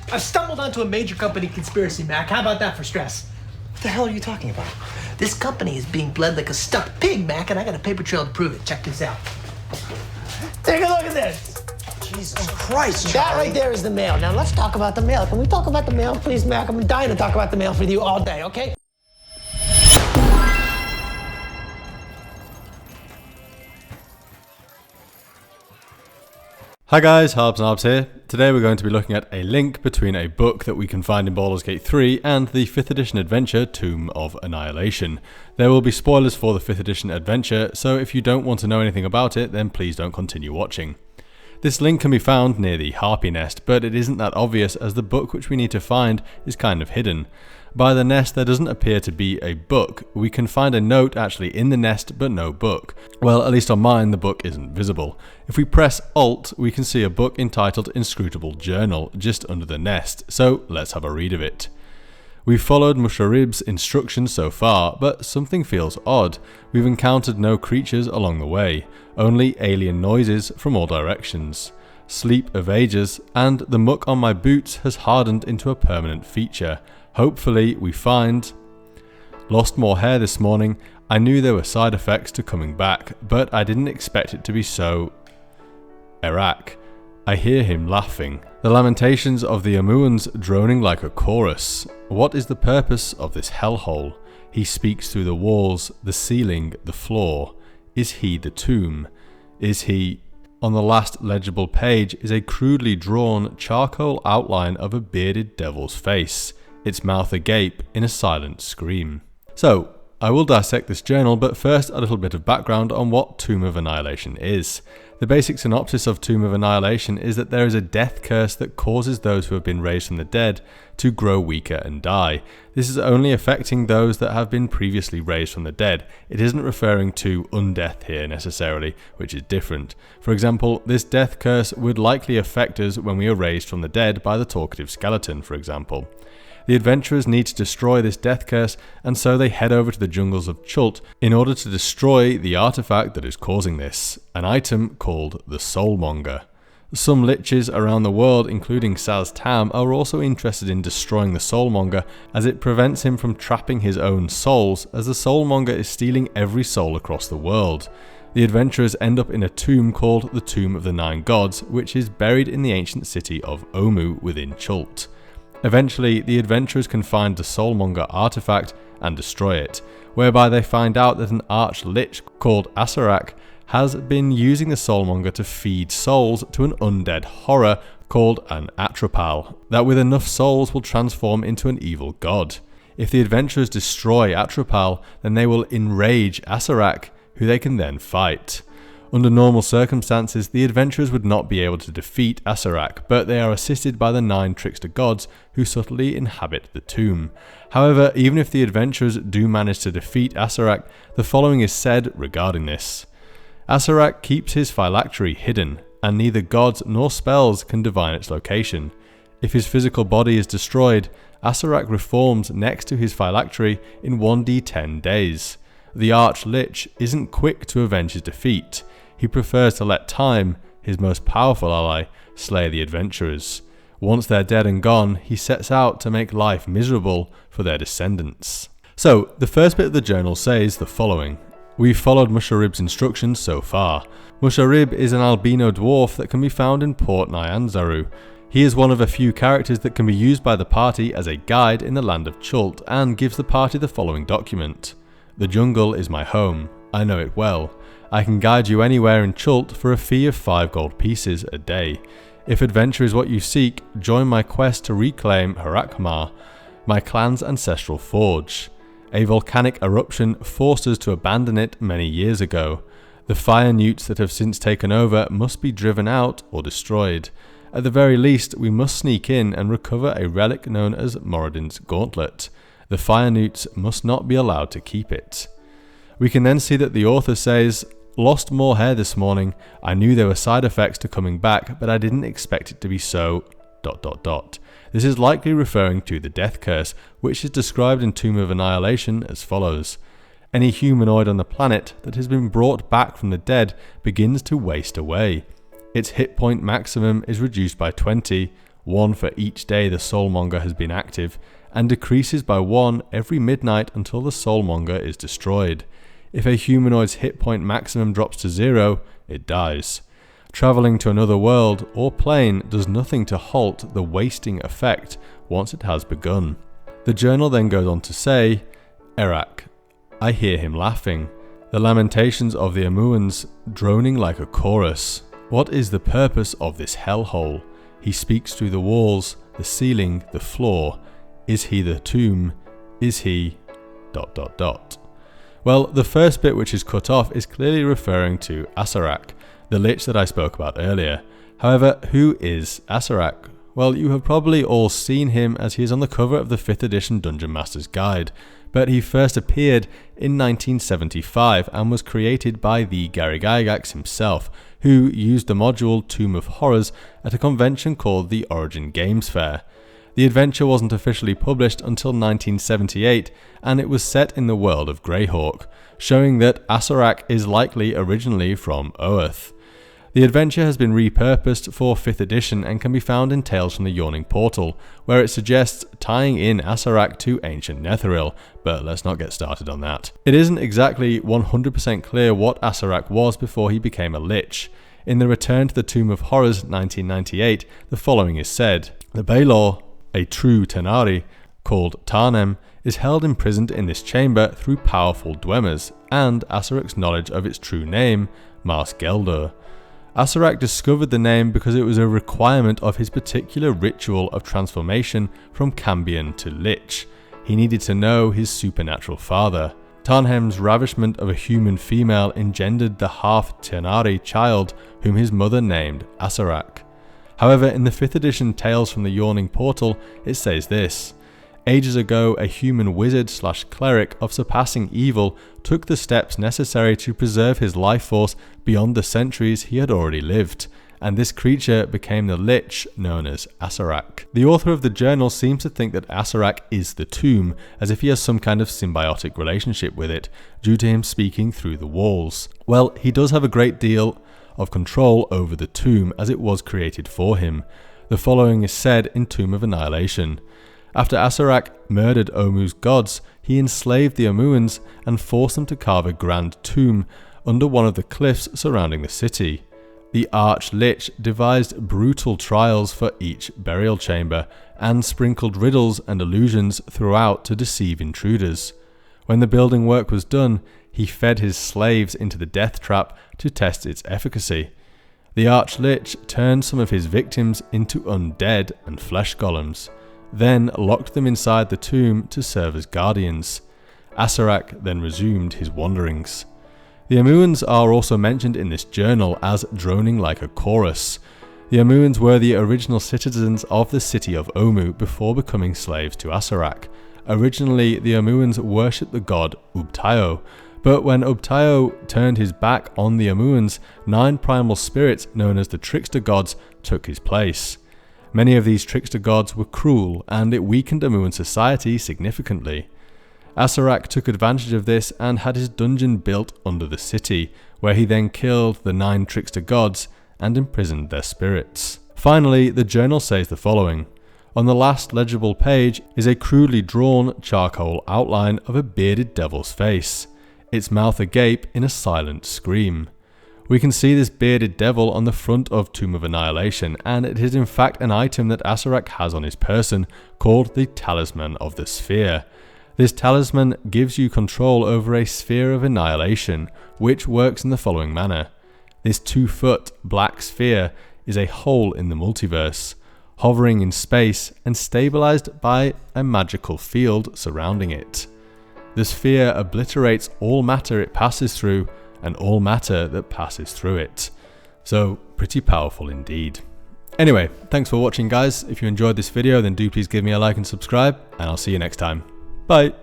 I've stumbled onto a major company conspiracy, Mac. How about that for stress? What the hell are you talking about? This company is being bled like a stuck pig, Mac, and I got a paper trail to prove it. Check this out. Take a look at this. Jesus Christ, That Charlie. right there is the mail. Now let's talk about the mail. Can we talk about the mail, please, Mac? I'm dying to talk about the mail with you all day, okay? Hi guys, Harbs and Narbs here. Today we're going to be looking at a link between a book that we can find in Baldur's Gate 3 and the 5th edition adventure Tomb of Annihilation. There will be spoilers for the 5th edition adventure, so if you don't want to know anything about it, then please don't continue watching. This link can be found near the Harpy nest, but it isn't that obvious as the book which we need to find is kind of hidden. By the nest there doesn't appear to be a book. We can find a note actually in the nest but no book. Well, at least on mine the book isn't visible. If we press Alt we can see a book entitled Inscrutable Journal just under the nest, so let's have a read of it. We've followed Musharib's instructions so far, but something feels odd. We've encountered no creatures along the way, only alien noises from all directions. Sleep of ages, and the muck on my boots has hardened into a permanent feature. Hopefully we find... Lost more hair this morning. I knew there were side effects to coming back, but I didn't expect it to be so... Asarak. I hear him laughing. The lamentations of the Amuans droning like a chorus. What is the purpose of this hellhole? He speaks through the walls, the ceiling, the floor. Is he the tomb? Is he... On the last legible page is a crudely drawn charcoal outline of a bearded devil's face, its mouth agape in a silent scream. So, I will dissect this journal, but first a little bit of background on what Tomb of Annihilation is. The basic synopsis of Tomb of Annihilation is that there is a death curse that causes those who have been raised from the dead to grow weaker and die. This is only affecting those that have been previously raised from the dead. It isn't referring to undeath here necessarily, which is different. For example, this death curse would likely affect us when we are raised from the dead by the talkative skeleton, for example. The adventurers need to destroy this death curse, and so they head over to the jungles of Chult in order to destroy the artifact that is causing this, an item called the Soulmonger. Some liches around the world, including Saz Tam, are also interested in destroying the Soulmonger as it prevents him from trapping his own souls, as the Soulmonger is stealing every soul across the world. The adventurers end up in a tomb called the Tomb of the Nine Gods, which is buried in the ancient city of Omu within Chult. Eventually, the adventurers can find the Soulmonger artifact and destroy it, whereby they find out that an arch-lich called Asarak has been using the Soulmonger to feed souls to an undead horror called an Atropal, that with enough souls will transform into an evil god. If the adventurers destroy Atropal, then they will enrage Asarak, who they can then fight. Under normal circumstances, the adventurers would not be able to defeat Asarak, but they are assisted by the 9 trickster gods who subtly inhabit the tomb. However, even if the adventurers do manage to defeat Asarak, the following is said regarding this. Asarak keeps his phylactery hidden, and neither gods nor spells can divine its location. If his physical body is destroyed, Asarak reforms next to his phylactery in 1d10 days. The Arch-Lich isn't quick to avenge his defeat. He prefers to let time, his most powerful ally, slay the adventurers. Once they're dead and gone, he sets out to make life miserable for their descendants. So, the first bit of the journal says the following. We've followed Musharib's instructions so far. Musharib is an albino dwarf that can be found in Port Nyanzaru. He is one of a few characters that can be used by the party as a guide in the land of Chult and gives the party the following document. The jungle is my home. I know it well. I can guide you anywhere in Chult for a fee of 5 gold pieces a day. If adventure is what you seek, join my quest to reclaim Harakmar, my clan's ancestral forge. A volcanic eruption forced us to abandon it many years ago. The fire newts that have since taken over must be driven out or destroyed. At the very least, we must sneak in and recover a relic known as Moradin's Gauntlet. The fire newts must not be allowed to keep it. We can then see that the author says, lost more hair this morning. I knew there were side effects to coming back, but I didn't expect it to be so... ... This is likely referring to the death curse, which is described in Tomb of Annihilation as follows. Any humanoid on the planet that has been brought back from the dead begins to waste away. Its hit point maximum is reduced by 20, one for each day the soulmonger has been active, and decreases by 1 every midnight until the soulmonger is destroyed. If a humanoid's hit point maximum drops to 0, it dies. Travelling to another world or plane does nothing to halt the wasting effect once it has begun. The journal then goes on to say, Asarak, I hear him laughing, the lamentations of the Amuans droning like a chorus. What is the purpose of this hellhole? He speaks through the walls, the ceiling, the floor. Is he the tomb? Is he... ... Well, the first bit which is cut off is clearly referring to Asarak, the lich that I spoke about earlier. However, who is Asarak? Well, you have probably all seen him as he is on the cover of the 5th edition Dungeon Master's Guide, but he first appeared in 1975 and was created by the Gary Gygax himself, who used the module Tomb of Horrors at a convention called the Origin Games Fair. The adventure wasn't officially published until 1978, and it was set in the world of Greyhawk, showing that Asarak is likely originally from Oath. The adventure has been repurposed for 5th edition and can be found in Tales from the Yawning Portal, where it suggests tying in Asarak to ancient Netheril, but let's not get started on that. It isn't exactly 100% clear what Asarak was before he became a lich. In the Return to the Tomb of Horrors 1998, the following is said: The Baldur, a true Tenari, called Tarnem, is held imprisoned in this chamber through powerful Dwemmers, and Asarak's knowledge of its true name, Mars Geldur. Asarak discovered the name because it was a requirement of his particular ritual of transformation from Cambion to Lich. He needed to know his supernatural father. Tarnhem's ravishment of a human female engendered the half-Tenari child whom his mother named Asarak. However, in the 5th edition Tales from the Yawning Portal, it says this: Ages ago, a human wizard/cleric of surpassing evil took the steps necessary to preserve his life force beyond the centuries he had already lived, and this creature became the lich known as Asarak. The author of the journal seems to think that Asarak is the tomb, as if he has some kind of symbiotic relationship with it, due to him speaking through the walls. Well, he does have a great deal of control over the tomb, as it was created for him. The following is said in Tomb of Annihilation. After Asarak murdered Omu's gods, he enslaved the Amuans and forced them to carve a grand tomb under one of the cliffs surrounding the city. The Arch-Lich devised brutal trials for each burial chamber, and sprinkled riddles and illusions throughout to deceive intruders. When the building work was done, he fed his slaves into the death trap to test its efficacy. The Arch-Lich turned some of his victims into undead and flesh golems, then locked them inside the tomb to serve as guardians. Asarak then resumed his wanderings. The Amuans are also mentioned in this journal as droning like a chorus. The Amuans were the original citizens of the city of Omu before becoming slaves to Asarak. Originally, the Amuans worshipped the god Ubtayo, but when Ubtayo turned his back on the Amuans, 9 primal spirits known as the Trickster Gods took his place. Many of these Trickster Gods were cruel, and it weakened Amuan society significantly. Asarak took advantage of this and had his dungeon built under the city, where he then killed the 9 Trickster Gods and imprisoned their spirits. Finally, the journal says the following: On the last legible page is a crudely drawn charcoal outline of a bearded devil's face, its mouth agape in a silent scream. We can see this bearded devil on the front of Tomb of Annihilation, and it is in fact an item that Asarak has on his person, called the Talisman of the Sphere. This talisman gives you control over a sphere of annihilation, which works in the following manner. This 2-foot black sphere is a hole in the multiverse, hovering in space and stabilized by a magical field surrounding it. The sphere obliterates all matter it passes through and all matter that passes through it. So pretty powerful indeed. Anyway, thanks for watching guys. If you enjoyed this video, then do please give me a like and subscribe, and I'll see you next time. Bye!